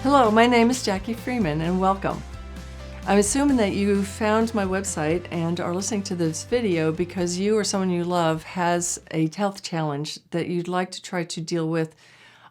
Hello, my name is Jackie Freeman and welcome. I'm assuming that you found my website and are listening to this video because you or someone you love has a health challenge that you'd like to try to deal with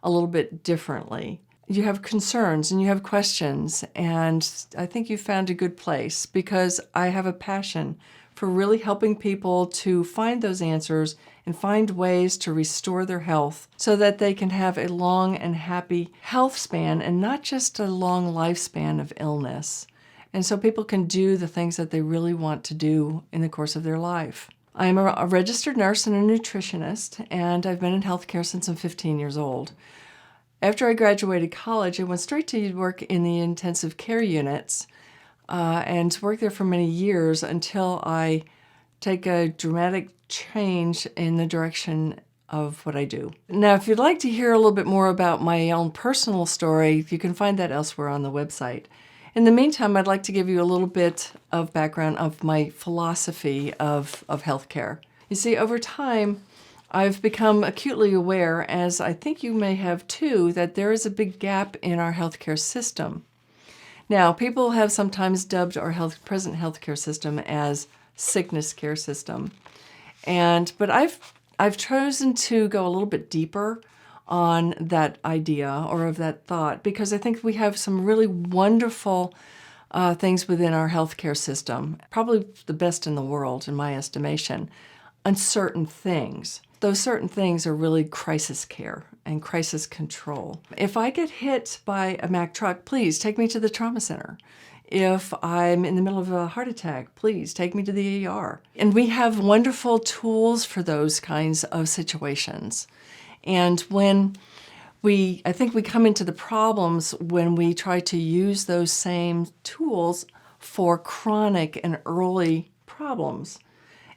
a little bit differently. You have concerns and you have questions, and I think you found a good place because I have a passion for really helping people to find those answers and find ways to restore their health so that they can have a long and happy health span and not just a long lifespan of illness. And so people can do the things that they really want to do in the course of their life. I'm a registered nurse and a nutritionist, and I've been in healthcare since I'm 15 years old. After I graduated college, I went straight to work in the intensive care units and worked there for many years until I take a dramatic change in the direction of what I do. Now, if you'd like to hear a little bit more about my own personal story, you can find that elsewhere on the website. In the meantime, I'd like to give you a little bit of background of my philosophy of healthcare. You see, over time, I've become acutely aware, as I think you may have too, that there is a big gap in our healthcare system. Now, people have sometimes dubbed our present healthcare system as sickness care system, but I've chosen to go a little bit deeper on that idea or of that thought because I think we have some really wonderful things within our healthcare system, probably the best in the world in my estimation, on certain things. Those certain things are really crisis care and crisis control. If I get hit by a Mack truck, please take me to the trauma center. If I'm in the middle of a heart attack, please take me to the ER. And we have wonderful tools for those kinds of situations. And I think we come into the problems when we try to use those same tools for chronic and early problems.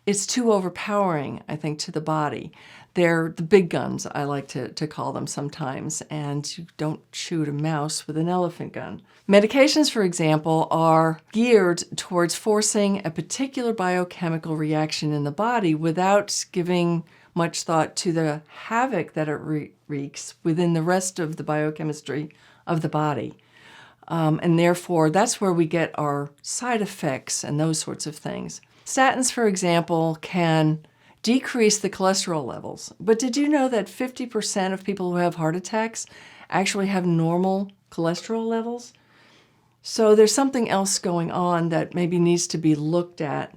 It's too overpowering, I think, to the body. They're the big guns, I like to call them sometimes, and you don't shoot a mouse with an elephant gun. Medications, for example, are geared towards forcing a particular biochemical reaction in the body without giving much thought to the havoc that it wreaks within the rest of the biochemistry of the body. And therefore, that's where we get our side effects and those sorts of things. Statins, for example, can decrease the cholesterol levels. But did you know that 50% of people who have heart attacks actually have normal cholesterol levels? So there's something else going on that maybe needs to be looked at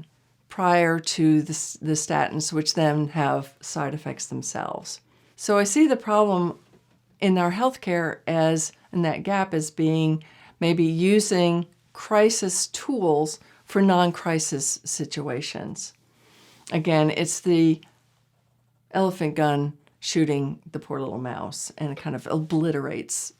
prior to the statins, which then have side effects themselves. So I see the problem in our healthcare in that gap as being maybe using crisis tools for non-crisis situations. Again, it's the elephant gun shooting the poor little mouse, and it kind of obliterates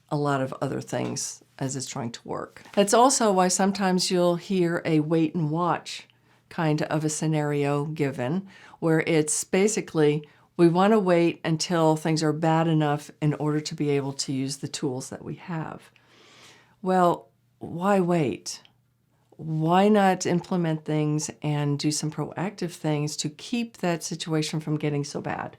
a lot of other things as it's trying to work. That's also why sometimes you'll hear a wait and watch kind of a scenario given, where it's basically we want to wait until things are bad enough in order to be able to use the tools that we have. Well, why wait? Why not implement things and do some proactive things to keep that situation from getting so bad?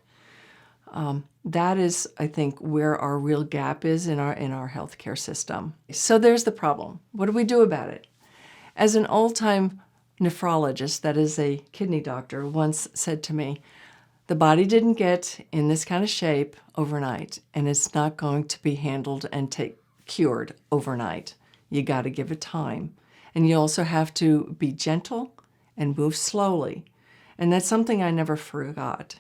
That is, I think, where our real gap is in our healthcare system. So there's the problem. What do we do about it? As an old-time nephrologist, that is a kidney doctor, once said to me, the body didn't get in this kind of shape overnight, and it's not going to be handled and cured overnight. You got to give it time. And you also have to be gentle and move slowly. And that's something I never forgot.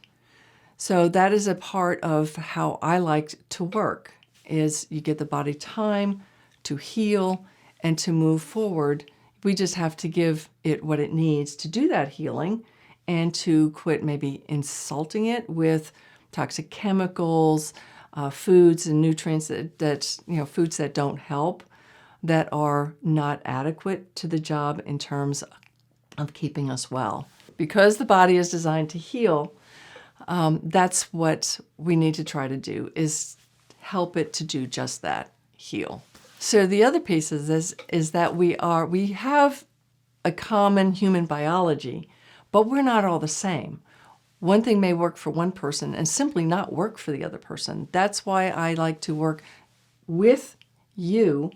So that is a part of how I like to work, is you give the body time to heal and to move forward. We just have to give it what it needs to do that healing and to quit maybe insulting it with toxic chemicals, foods and nutrients foods that don't help, that are not adequate to the job in terms of keeping us well. Because the body is designed to heal, that's what we need to try to do, is help it to do just that, heal. So the other piece is that we have a common human biology, but we're not all the same. One thing may work for one person and simply not work for the other person. That's why I like to work with you,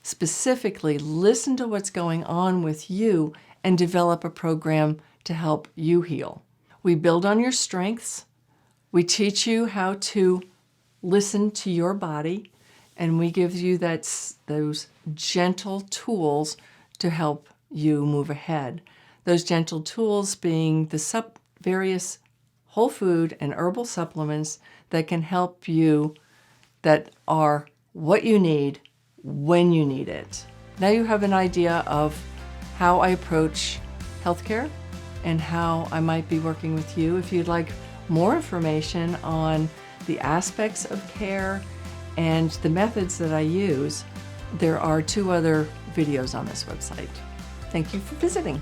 specifically listen to what's going on with you and develop a program to help you heal. We build on your strengths. We teach you how to listen to your body, and we give you those gentle tools to help you move ahead. Those gentle tools being the various whole food and herbal supplements that can help you, that are what you need when you need it. Now you have an idea of how I approach healthcare and how I might be working with you. If you'd like more information on the aspects of care and the methods that I use, there are 2 other videos on this website. Thank you for visiting.